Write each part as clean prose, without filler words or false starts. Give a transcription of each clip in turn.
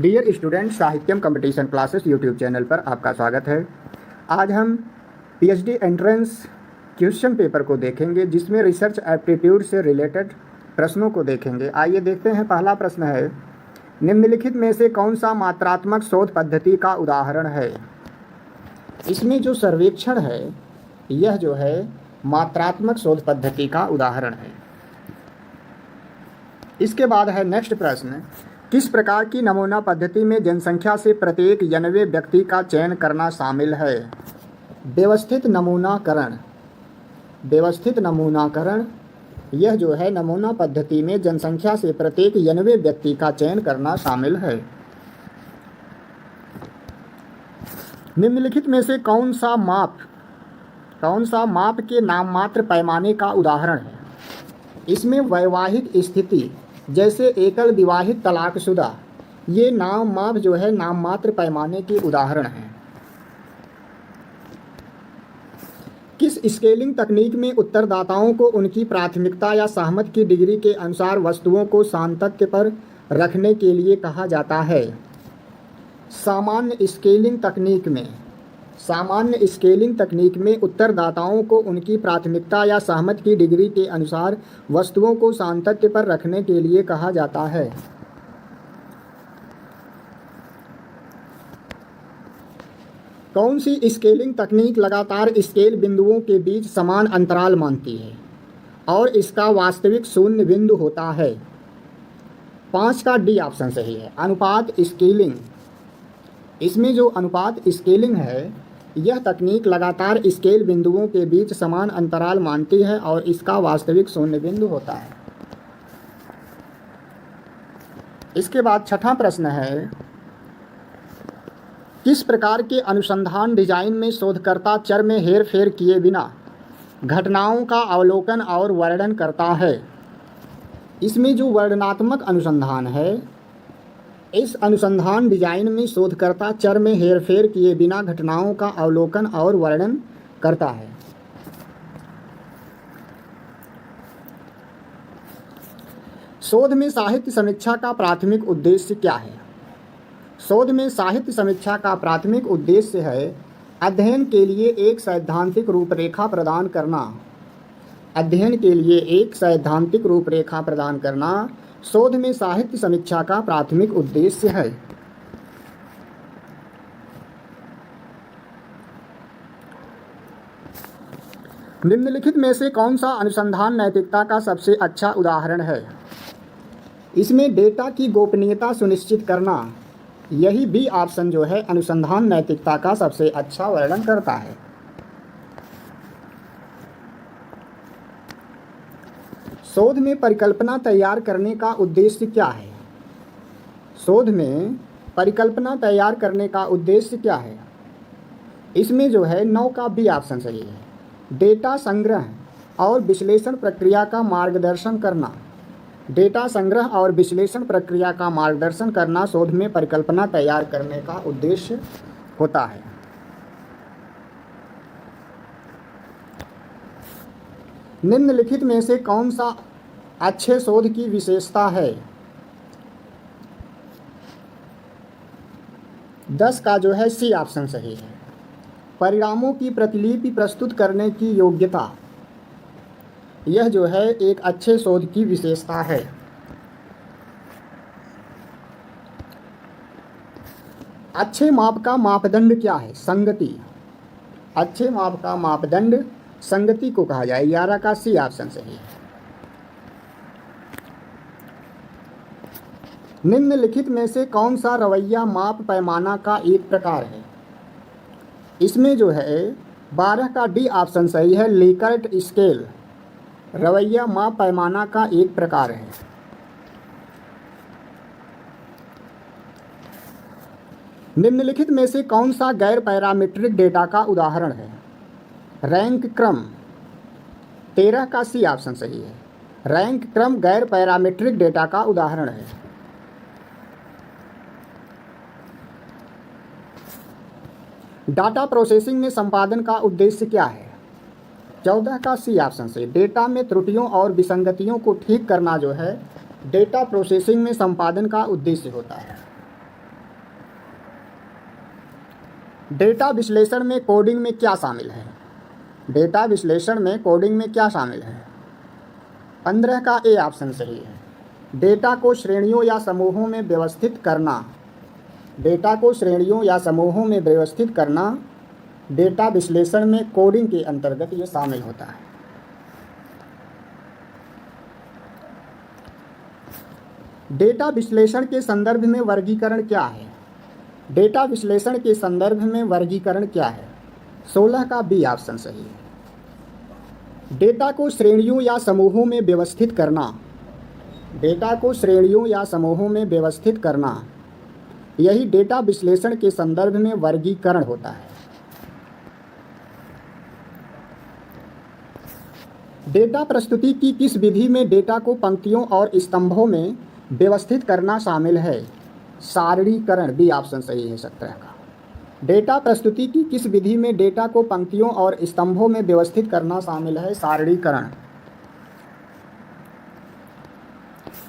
Dear student, Sahityam competition classes YouTube channel पर आपका स्वागत है। आज हम पीएचडी एंट्रेंस क्वेश्चन पेपर को देखेंगे, जिसमें रिसर्च एप्टीट्यूड से रिलेटेड प्रश्नों को देखेंगे। आइए देखते हैं। पहला प्रश्न है, निम्नलिखित में से कौन सा मात्रात्मक शोध पद्धति का उदाहरण है। इसमें जो सर्वेक्षण है यह जो है मात्रात्मक शोध पद्धति का उदाहरण है। इसके बाद है नेक्स्ट प्रश्न, किस प्रकार की नमूना पद्धति में जनसंख्या से प्रत्येक 90 व्यक्ति का चयन करना शामिल है। व्यवस्थित नमूनाकरण। व्यवस्थित नमूनाकरण यह जो है नमूना पद्धति में जनसंख्या से प्रत्येक 90 व्यक्ति का चयन करना शामिल है। निम्नलिखित में से कौन सा माप के नाममात्र पैमाने का उदाहरण है। इसमें वैवाहिक स्थिति जैसे एकल विवाहित तलाकशुदा, ये माप जो है नाममात्र पैमाने के उदाहरण हैं। किस स्केलिंग तकनीक में उत्तरदाताओं को उनकी प्राथमिकता या सहमति की डिग्री के अनुसार वस्तुओं को सातत्य पर रखने के लिए कहा जाता है। सामान्य स्केलिंग तकनीक में उत्तरदाताओं को उनकी प्राथमिकता या सहमति की डिग्री के अनुसार वस्तुओं को सातत्य पर रखने के लिए कहा जाता है। कौन सी स्केलिंग तकनीक लगातार स्केल बिंदुओं के बीच समान अंतराल मानती है और इसका वास्तविक शून्य बिंदु होता है। 5 का डी ऑप्शन सही है। अनुपात स्केलिंग। इसमें जो अनुपात स्केलिंग है यह तकनीक लगातार स्केल बिंदुओं के बीच समान अंतराल मानती है और इसका वास्तविक शून्य बिंदु होता है। इसके बाद छठा प्रश्न है, किस प्रकार के अनुसंधान डिजाइन में शोधकर्ता चर में हेर फेर किए बिना घटनाओं का अवलोकन और वर्णन करता है। इसमें जो वर्णनात्मक अनुसंधान है, इस अनुसंधान डिजाइन में शोधकर्ता चर में हेरफेर किए बिना घटनाओं का अवलोकन और वर्णन करता है। शोध में साहित्य समीक्षा का प्राथमिक उद्देश्य क्या है। शोध में साहित्य समीक्षा का प्राथमिक उद्देश्य है अध्ययन के लिए एक सैद्धांतिक रूपरेखा प्रदान करना। अध्ययन के लिए एक सैद्धांतिक रूपरेखा प्रदान करना शोध में साहित्य समीक्षा का प्राथमिक उद्देश्य है। निम्नलिखित में से कौन सा अनुसंधान नैतिकता का सबसे अच्छा उदाहरण है। इसमें डेटा की गोपनीयता सुनिश्चित करना, यही बी ऑप्शन जो है अनुसंधान नैतिकता का सबसे अच्छा वर्णन करता है। शोध में परिकल्पना तैयार करने का उद्देश्य क्या है। शोध में परिकल्पना तैयार करने का उद्देश्य क्या है। इसमें जो है 9 का बी ऑप्शन सही है। डेटा संग्रह और विश्लेषण प्रक्रिया का मार्गदर्शन करना। डेटा संग्रह और विश्लेषण प्रक्रिया का मार्गदर्शन करना शोध में परिकल्पना तैयार करने का उद्देश्य होता है। निम्नलिखित में से कौन सा अच्छे शोध की विशेषता है। 10 का जो है सी ऑप्शन सही है। परिणामों की प्रतिलिपि प्रस्तुत करने की योग्यता, यह जो है एक अच्छे शोध की विशेषता है। अच्छे माप का मापदंड क्या है। संगति। अच्छे माप का मापदंड संगति को कहा जाए। 11 का सी ऑप्शन सही है। निम्नलिखित में से कौन सा रवैया माप पैमाना का एक प्रकार है। इसमें जो है 12 का डी ऑप्शन सही है। लिकर्ट स्केल रवैया माप पैमाना का एक प्रकार है। निम्नलिखित में से कौन सा गैर पैरामीट्रिक डेटा का उदाहरण है। रैंक क्रम। 13 का सी ऑप्शन सही है। रैंक क्रम गैर पैरामीट्रिक डेटा का उदाहरण है। डाटा प्रोसेसिंग में संपादन का उद्देश्य क्या है। 14 का सी ऑप्शन से डेटा में त्रुटियों और विसंगतियों को ठीक करना जो है डेटा प्रोसेसिंग में संपादन का उद्देश्य होता है। डेटा विश्लेषण में कोडिंग में क्या शामिल है? डेटा विश्लेषण में कोडिंग में क्या शामिल है? 15 का ए ऑप्शन सही है। डेटा को श्रेणियों या समूहों में व्यवस्थित करना, डेटा को श्रेणियों या समूहों में व्यवस्थित करना डेटा विश्लेषण में कोडिंग के अंतर्गत ये शामिल होता है। डेटा विश्लेषण के संदर्भ में वर्गीकरण क्या है? डेटा विश्लेषण के संदर्भ में वर्गीकरण क्या है? 16 का बी ऑप्शन सही है। डेटा को श्रेणियों या समूहों में व्यवस्थित करना, डेटा को श्रेणियों या समूहों में व्यवस्थित करना, यही डेटा विश्लेषण के संदर्भ में वर्गीकरण होता है। डेटा प्रस्तुति की किस विधि में डेटा को पंक्तियों और स्तंभों में व्यवस्थित करना शामिल है? सारणीकरण, बी ऑप्शन सही है 17 का। डेटा प्रस्तुति की किस विधि में डेटा को पंक्तियों और स्तंभों में व्यवस्थित करना शामिल है? सारणीकरण।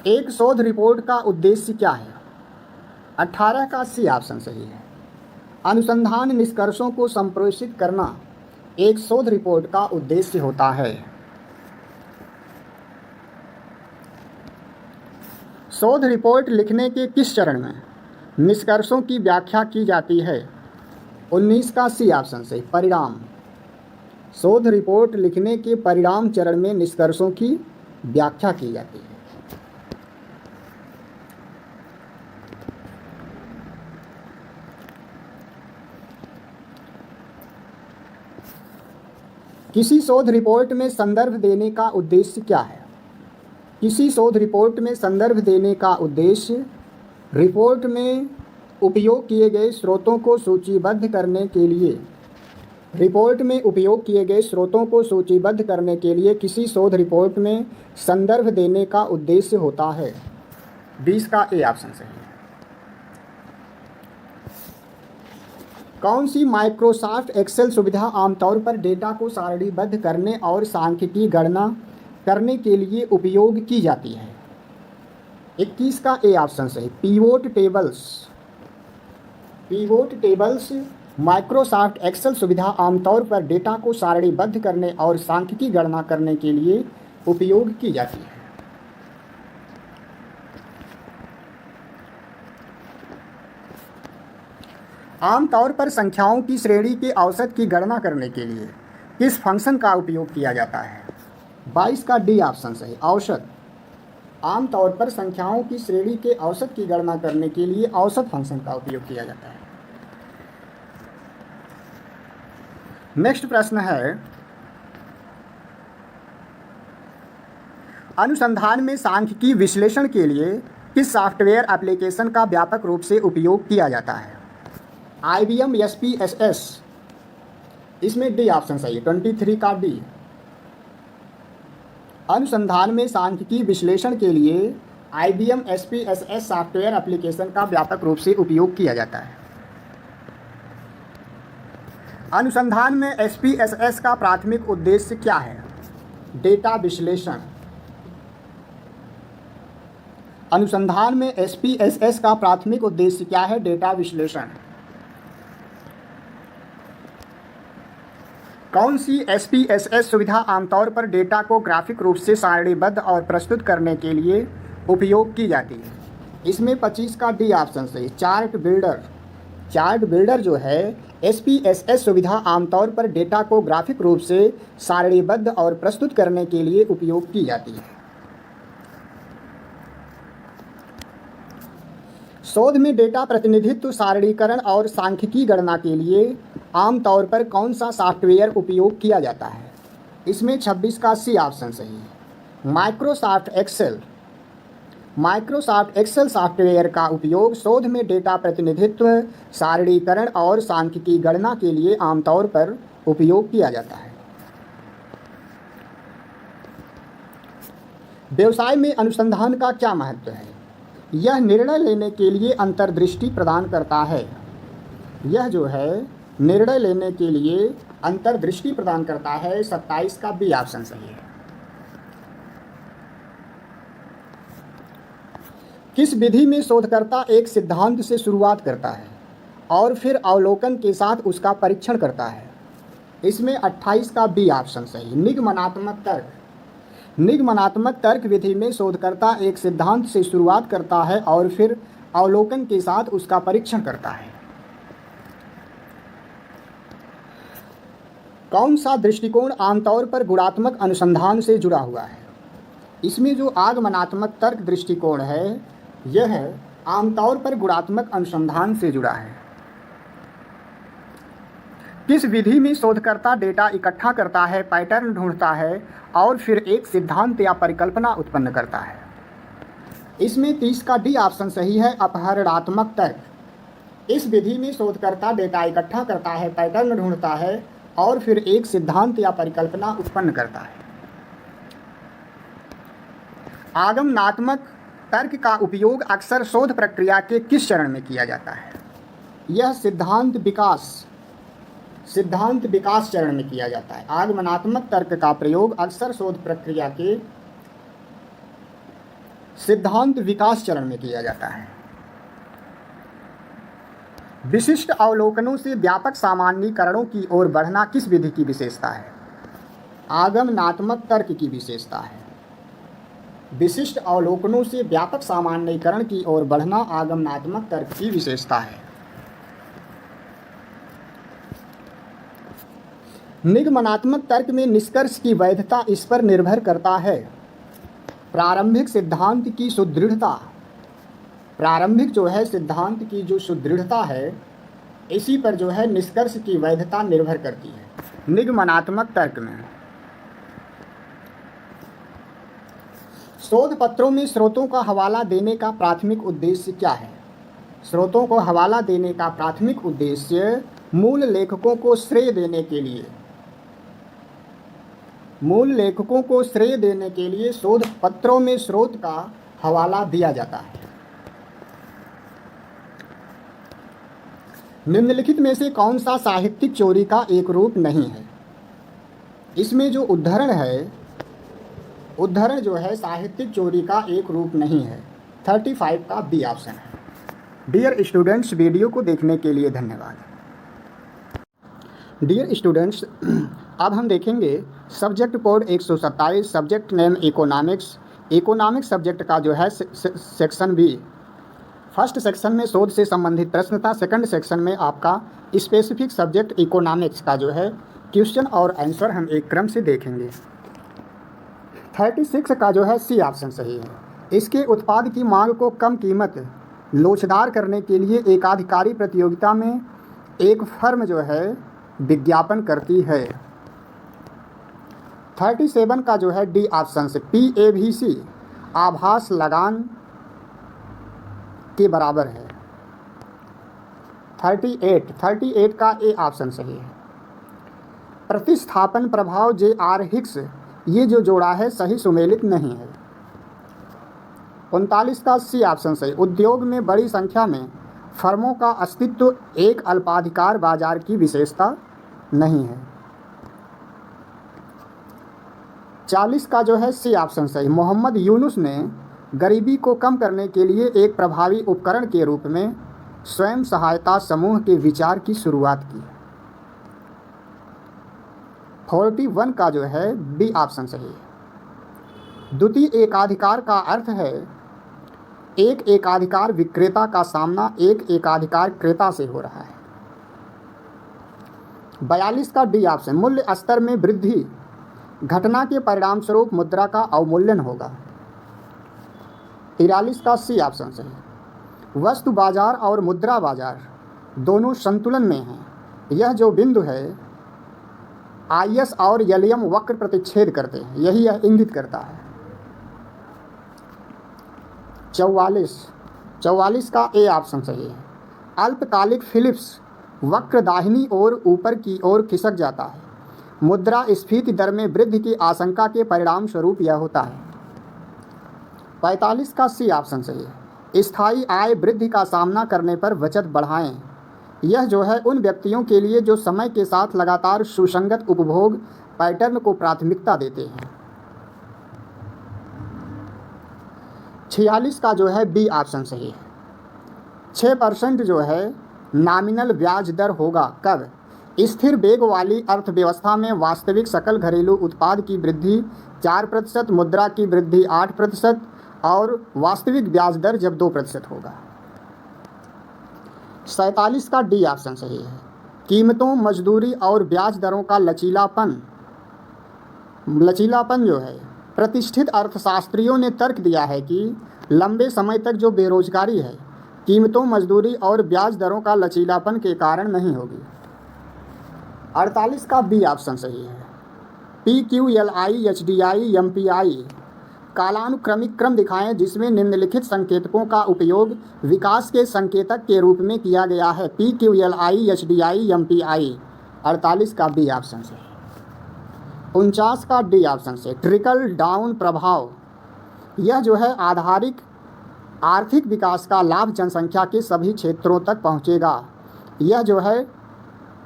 एक शोध रिपोर्ट का उद्देश्य क्या है? 18 का सी ऑप्शन सही है। अनुसंधान निष्कर्षों को संप्रेषित करना एक शोध रिपोर्ट का उद्देश्य होता है। शोध रिपोर्ट लिखने के किस चरण में निष्कर्षों की व्याख्या की जाती है? 19 का सी ऑप्शन सही, परिणाम। शोध रिपोर्ट लिखने के परिणाम चरण में निष्कर्षों की व्याख्या की जाती है। किसी शोध रिपोर्ट में संदर्भ देने का उद्देश्य क्या है? किसी शोध रिपोर्ट में संदर्भ देने का उद्देश्य रिपोर्ट में उपयोग किए गए स्रोतों को सूचीबद्ध करने के लिए, रिपोर्ट में उपयोग किए गए स्रोतों को सूचीबद्ध करने के लिए किसी शोध रिपोर्ट में संदर्भ देने का उद्देश्य होता है। 20 का ए ऑप्शन सही है। कौन सी माइक्रोसॉफ्ट एक्सेल सुविधा आमतौर पर डेटा को सारणीबद्ध करने और सांख्यिकीय गणना करने के लिए उपयोग की जाती है? 21 का ए ऑप्शन सही, pivot tables. Pivot tables Microsoft Excel सुविधा आमतौर पर डेटा को सारणीबद्ध करने और सांख्यिकीय गणना करने के लिए उपयोग की जाती है। आमतौर पर संख्याओं की श्रेणी के औसत की गणना करने के लिए किस फंक्शन का उपयोग किया जाता है? 22 का डी ऑप्शन सही, औसत। आमतौर पर संख्याओं की श्रेणी के औसत की गणना करने के लिए औसत फंक्शन का उपयोग किया जाता है। नेक्स्ट प्रश्न है, अनुसंधान में सांख्यिकीय विश्लेषण के लिए किस सॉफ्टवेयर एप्लीकेशन का व्यापक रूप से उपयोग किया जाता है? IBM SPSS, इसमें डी ऑप्शन सही है, 23 का डी। अनुसंधान में सांख्यिकीय विश्लेषण के लिए IBM SPSS सॉफ्टवेयर एप्लीकेशन का व्यापक रूप से उपयोग किया जाता है। अनुसंधान में SPSS का प्राथमिक उद्देश्य क्या है? डेटा विश्लेषण। अनुसंधान में SPSS का प्राथमिक उद्देश्य क्या है? डेटा विश्लेषण। कौन सी SPSS सुविधा आमतौर पर डेटा को ग्राफिक रूप से सारणीबद्ध और प्रस्तुत करने के लिए उपयोग की जाती है? इसमें 25 का डी ऑप्शन सही, चार्ट बिल्डर। चार्ट बिल्डर जो है SPSS सुविधा आमतौर पर डेटा को ग्राफिक रूप से सारणीबद्ध और प्रस्तुत करने के लिए उपयोग की जाती है। शोध में डेटा प्रतिनिधित्व, सारणीकरण और सांख्यिकीय गणना के लिए आमतौर पर कौन सा सॉफ्टवेयर उपयोग किया जाता है? इसमें 26 का सी ऑप्शन सही है, Microsoft Excel. Microsoft Excel software का उपयोग शोध में डेटा प्रतिनिधित्व, सारणीकरण और सांख्यिकीय गणना के लिए आमतौर पर उपयोग किया जाता है। व्यवसाय में अनुसंधान का क्या महत्व है? यह निर्णय लेने के लिए अंतर्दृष्टि प्रदान करता है। यह जो है निर्णय लेने के लिए अंतर्दृष्टि प्रदान करता है। 27 का बी ऑप्शन सही है। किस विधि में शोधकर्ता एक सिद्धांत से शुरुआत करता है और फिर अवलोकन के साथ उसका परीक्षण करता है। इसमें 28 का बी ऑप्शन सही। निगमनात्मक तर्क। निगमनात्मक तर्क विधि में शोधकर्ता एक सिद्धांत से शुरुआत करता है और फिर अवलोकन के साथ उसका परीक्षण करता है। कौन सा दृष्टिकोण आमतौर पर गुणात्मक अनुसंधान से जुड़ा हुआ है? इसमें जो आगमनात्मक तर्क दृष्टिकोण है यह आमतौर पर गुणात्मक अनुसंधान से जुड़ा है। किस विधि में शोधकर्ता डेटा इकट्ठा करता है, पैटर्न ढूंढता है और फिर एक सिद्धांत या परिकल्पना उत्पन्न करता है? इसमें 30 का डी ऑप्शन सही है। अपहरणात्मक तर्क। इस विधि में शोधकर्ता डेटा इकट्ठा करता है, पैटर्न ढूंढता है और फिर एक सिद्धांत या परिकल्पना उत्पन्न करता है। आगमनात्मक तर्क का उपयोग अक्सर शोध प्रक्रिया के किस चरण में किया जाता है? यह सिद्धांत विकास चरण में किया जाता है। आगमनात्मक तर्क का प्रयोग अक्सर शोध प्रक्रिया के सिद्धांत विकास चरण में किया जाता है। विशिष्ट अवलोकनों से व्यापक सामान्यीकरणों की ओर बढ़ना किस विधि की विशेषता है? आगमनात्मक तर्क की विशेषता है। विशिष्ट अवलोकनों से व्यापक सामान्यीकरण की ओर बढ़ना आगमनात्मक तर्क की विशेषता है। निगमनात्मक तर्क में निष्कर्ष की वैधता इस पर निर्भर करता है। प्रारंभिक सिद्धांत की सुदृढ़ता। प्रारंभिक जो है सिद्धांत की जो सुदृढ़ता है इसी पर जो है निष्कर्ष की वैधता निर्भर करती है। निगमनात्मक तर्क में शोध पत्रों में स्रोतों का हवाला देने का प्राथमिक उद्देश्य क्या है? स्रोतों को हवाला देने का प्राथमिक उद्देश्य मूल लेखकों को श्रेय देने के लिए शोध पत्रों में स्रोत का हवाला दिया जाता है। निम्नलिखित में से कौन सा साहित्यिक चोरी का एक रूप नहीं है? इसमें जो उद्धरण जो है साहित्यिक चोरी का एक रूप नहीं है। 35 का बी ऑप्शन है। डियर स्टूडेंट्स, वीडियो को देखने के लिए धन्यवाद। डियर स्टूडेंट्स, अब हम देखेंगे subject code 127, subject name economics subject का जो है सेक्शन बी। फर्स्ट सेक्शन में शोध से संबंधित प्रश्न था। सेकंड सेक्शन में आपका स्पेसिफिक सब्जेक्ट इकोनॉमिक्स का जो है क्वेश्चन और आंसर हम एक क्रम से देखेंगे। 36 का जो है सी ऑप्शन सही है। इसके उत्पाद की मांग को कम कीमत लोचदार करने के लिए एकाधिकारी प्रतियोगिता में एक फर्म जो है विज्ञापन करती है। 37 का जो है डी ऑप्शन से PAVC आभास लगान के बराबर है। 38 का ए ऑप्शन सही है। प्रतिस्थापन प्रभाव JR हिक्स ये जो जोड़ा है सही सुमेलित नहीं है। 39 का सी ऑप्शन सही। उद्योग में बड़ी संख्या में फर्मों का अस्तित्व एक अल्पाधिकार बाजार की विशेषता नहीं है। 40 का जो है सी ऑप्शन सही। मोहम्मद यूनुस ने गरीबी को कम करने के लिए एक प्रभावी उपकरण के रूप में स्वयं सहायता समूह के विचार की शुरुआत की। 41 का जो है बी ऑप्शन सही है। द्वितीय एकाधिकार का अर्थ है एक एकाधिकार विक्रेता का सामना एक एकाधिकार क्रेता से हो रहा है। 42 का डी ऑप्शन। मूल्य स्तर में वृद्धि घटना के परिणाम स्वरूप मुद्रा का अवमूल्यन होगा। 43 का सी ऑप्शन सही। वस्तु बाजार और मुद्रा बाजार दोनों संतुलन में हैं। यह जो बिंदु है IS और यलियम वक्र प्रतिच्छेद करते हैं, यही यह इंगित करता है। 44 का ए ऑप्शन सही है। अल्पकालिक फिलिप्स वक्र दाहिनी ओर ऊपर की ओर खिसक जाता है। मुद्रा स्फीति दर में वृद्धि की आशंका के परिणाम स्वरूप यह होता है। 45 का सी ऑप्शन सही है। स्थायी आय वृद्धि का सामना करने पर बचत बढ़ाएं। यह जो है उन व्यक्तियों के लिए जो समय के साथ लगातार सुसंगत उपभोग पैटर्न को प्राथमिकता देते हैं। 46 का जो है बी ऑप्शन सही है। 6% जो है नॉमिनल ब्याज दर होगा कब? स्थिर वेग वाली अर्थव्यवस्था में वास्तविक सकल घरेलू उत्पाद की वृद्धि 4%, मुद्रा की वृद्धि 8% और वास्तविक ब्याज दर जब 2% होगा। 47 का डी ऑप्शन सही है। कीमतों, मजदूरी और ब्याज दरों का लचीलापन जो है, प्रतिष्ठित अर्थशास्त्रियों ने तर्क दिया है कि लंबे समय तक जो बेरोजगारी है कीमतों, मजदूरी और ब्याज दरों का लचीलापन के कारण नहीं होगी। 48 का बी ऑप्शन सही है। PQLI, HDI, MPI कालानुक्रमिक क्रम दिखाएं जिसमें निम्नलिखित संकेतकों का उपयोग विकास के संकेतक के रूप में किया गया है। PQLI, HDI, MPI। 48 का बी ऑप्शन से। 49 का डी ऑप्शन से। ट्रिकल डाउन प्रभाव, यह जो है आर्थिक विकास का लाभ जनसंख्या के सभी क्षेत्रों तक पहुंचेगा। यह जो है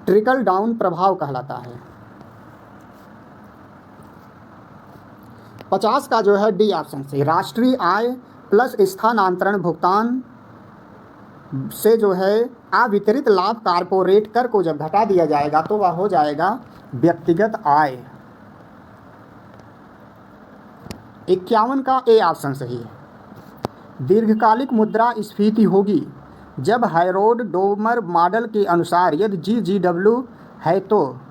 ट्रिकल डाउन प्रभाव कहलाता है। 50 का जो है डी ऑप्शन से। राष्ट्रीय आय प्लस स्थानांतरण भुगतान से जो है अवितरित लाभ कारपोरेट कर को जब घटा दिया जाएगा तो वह हो जाएगा व्यक्तिगत आय। 51 का ए ऑप्शन सही है। दीर्घकालिक मुद्रा स्फीति होगी जब हैरोल्ड डोमर मॉडल के अनुसार यदि GGW है तो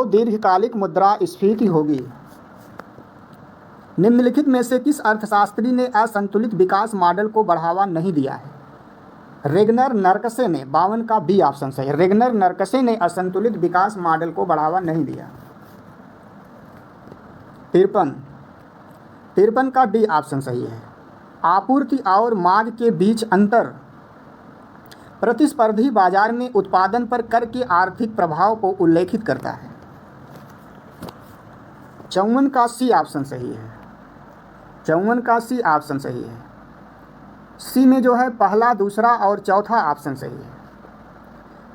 दीर्घकालिक मुद्रा स्फीति होगी। निम्नलिखित में से किस अर्थशास्त्री ने असंतुलित विकास मॉडल को बढ़ावा नहीं दिया है? रेगनर नर्कसे ने। 52 का बी ऑप्शन सही है। रेगनर नर्कसे ने असंतुलित विकास मॉडल को बढ़ावा नहीं दिया। 53 का डी ऑप्शन सही है। आपूर्ति और मांग के बीच अंतर प्रतिस्पर्धी बाजार में उत्पादन पर कर के आर्थिक प्रभाव को उल्लेखित करता है। 54 का सी ऑप्शन सही है। 54 का सी ऑप्शन सही है। सी में जो है पहला, दूसरा और चौथा ऑप्शन सही है।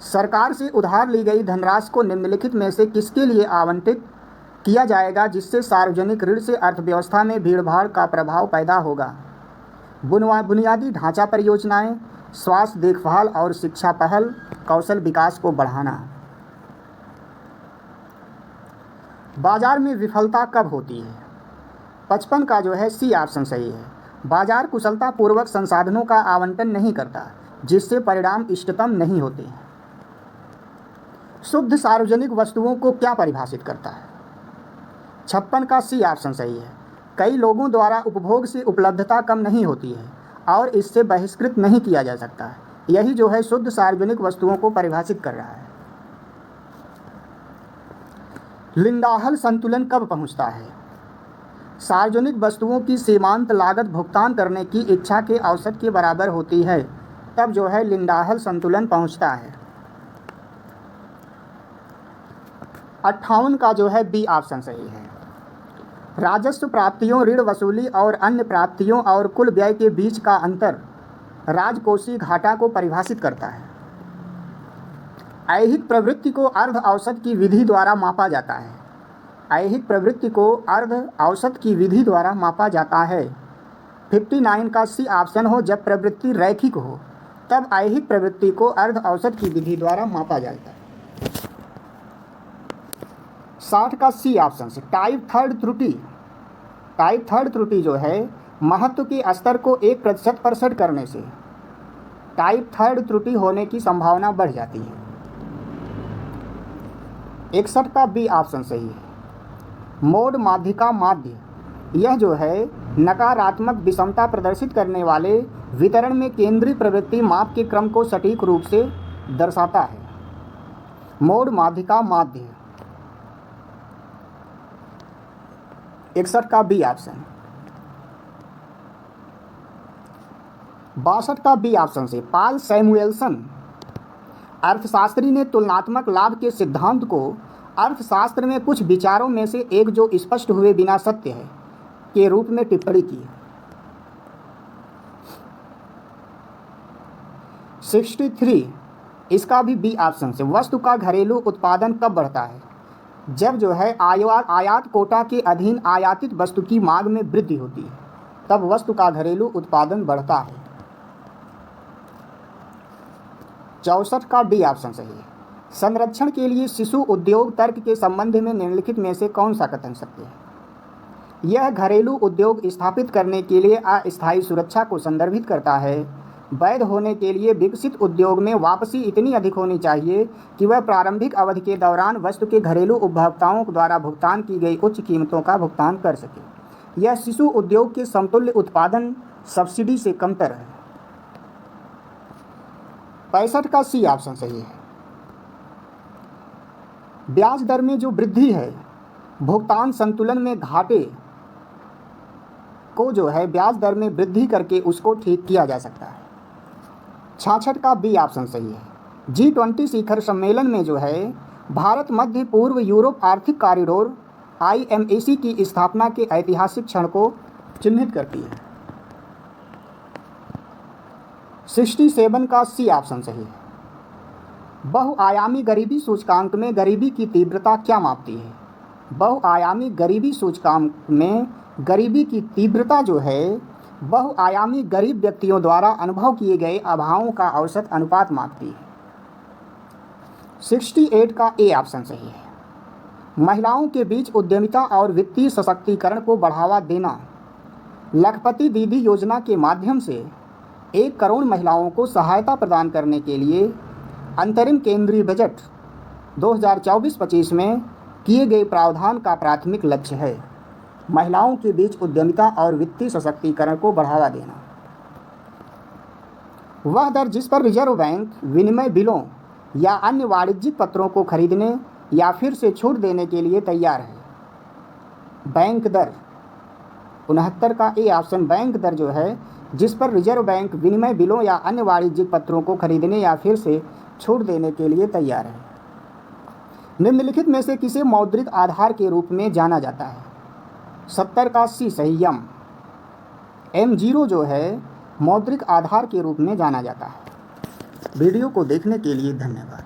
सरकार से उधार ली गई धनराशि को निम्नलिखित में से किसके लिए आवंटित किया जाएगा जिससे सार्वजनिक ऋण से अर्थव्यवस्था में भीड़भाड़ का प्रभाव पैदा होगा? बुनियादी ढांचा परियोजनाएं, स्वास्थ्य देखभाल और शिक्षा पहल, कौशल विकास को बढ़ाना। बाजार में विफलता कब होती है? 55 का जो है सी ऑप्शन सही है। बाजार कुशलतापूर्वक संसाधनों का आवंटन नहीं करता जिससे परिणाम इष्टतम नहीं होते हैं। शुद्ध सार्वजनिक वस्तुओं को क्या परिभाषित करता है? 56 का सी ऑप्शन सही है। कई लोगों द्वारा उपभोग से उपलब्धता कम नहीं होती है और इससे बहिष्कृत नहीं किया जा सकता है। यही जो है शुद्ध सार्वजनिक वस्तुओं को परिभाषित कर रहा है। लिंडाहल संतुलन कब पहुंचता है? सार्वजनिक वस्तुओं की सीमांत लागत भुगतान करने की इच्छा के औसत के बराबर होती है, तब जो है लिंडाहल संतुलन पहुंचता है। 58 का जो है बी ऑप्शन सही है। राजस्व प्राप्तियों, ऋण वसूली और अन्य प्राप्तियों और कुल व्यय के बीच का अंतर राजकोषीय घाटा को परिभाषित करता है। ऐहिक प्रवृत्ति को अर्ध औसत की विधि द्वारा मापा जाता है। ऐहिक प्रवृत्ति को अर्ध औसत की विधि द्वारा मापा जाता है। 59 का सी ऑप्शन हो। जब प्रवृत्ति रैखिक हो तब ऐहिक प्रवृत्ति को अर्ध औसत की विधि द्वारा मापा जाता है। 60 का सी ऑप्शन से। टाइप थर्ड त्रुटि जो है महत्व के स्तर को 1% पर सेट करने से टाइप थर्ड त्रुटि होने की संभावना बढ़ जाती है। 61 का बी ऑप्शन सही है। मोड माध्यिका माध्य, यह जो है नकारात्मक विषमता प्रदर्शित करने वाले वितरण में केंद्रीय प्रवृत्ति माप के क्रम को सटीक रूप से दर्शाता है। मोड माध्यिका माध्य। 61 का बी ऑप्शन। 62 का बी ऑप्शन से। पॉल सैमुएल्सन अर्थशास्त्री ने तुलनात्मक लाभ के सिद्धांत को अर्थशास्त्र में कुछ विचारों में से एक जो स्पष्ट हुए बिना सत्य है के रूप में टिप्पणी की। 63 इसका भी बी ऑप्शन से। वस्तु का घरेलू उत्पादन कब बढ़ता है? जब जो है आयात कोटा के अधीन आयातित वस्तु की मांग में वृद्धि होती है, तब वस्तु का घरेलू उत्पादन बढ़ता है। 64 का डी ऑप्शन सही है। संरक्षण के लिए शिशु उद्योग तर्क के संबंध में निम्नलिखित में से कौन सा कथन सत्य है? यह घरेलू उद्योग स्थापित करने के लिए अस्थायी सुरक्षा को संदर्भित करता है। वैध होने के लिए विकसित उद्योग में वापसी इतनी अधिक होनी चाहिए कि वह प्रारंभिक अवधि के दौरान वस्तु के घरेलू उपभोक्ताओं द्वारा भुगतान की गई उच्च कीमतों का भुगतान कर सके। यह शिशु उद्योग के समतुल्य उत्पादन सब्सिडी से कमतर है। 65 का सी ऑप्शन सही है। ब्याज दर में जो वृद्धि है, भुगतान संतुलन में घाटे को जो है ब्याज दर में वृद्धि करके उसको ठीक किया जा सकता है। 66 का बी ऑप्शन सही है। G20 शिखर सम्मेलन में जो है भारत मध्य पूर्व यूरोप आर्थिक कॉरिडोर IMEC की स्थापना के ऐतिहासिक क्षण को चिन्हित करती है। 67 का सी ऑप्शन सही है। बहुआयामी गरीबी सूचकांक में गरीबी की तीव्रता क्या मापती है? बहुआयामी गरीबी सूचकांक में गरीबी की तीव्रता जो है बहुआयामी गरीब व्यक्तियों द्वारा अनुभव किए गए अभावों का औसत अनुपात मापती है। 68 का ए ऑप्शन सही है। महिलाओं के बीच उद्यमिता और वित्तीय सशक्तिकरण को बढ़ावा देना। लखपति दीदी योजना के माध्यम से 1 करोड़ महिलाओं को सहायता प्रदान करने के लिए अंतरिम केंद्रीय बजट 2024-25 में किए गए प्रावधान का प्राथमिक लक्ष्य है महिलाओं के बीच उद्यमिता और वित्तीय सशक्तिकरण को बढ़ावा देना। वह दर जिस पर रिजर्व बैंक विनिमय बिलों या अन्य वाणिज्यिक पत्रों को खरीदने या फिर से छूट देने के लिए तैयार है। बैंक दर 69 का ए ऑप्शन बैंक दर जो है जिस पर रिजर्व बैंक विनिमय बिलों या अन्य वाणिज्यिक पत्रों को खरीदने या फिर से छूट देने के लिए तैयार है। निम्नलिखित में से किसे मौद्रिक आधार के रूप में जाना जाता है? 70 का सी सही M0 जो है मौद्रिक आधार के रूप में जाना जाता है। वीडियो को देखने के लिए धन्यवाद।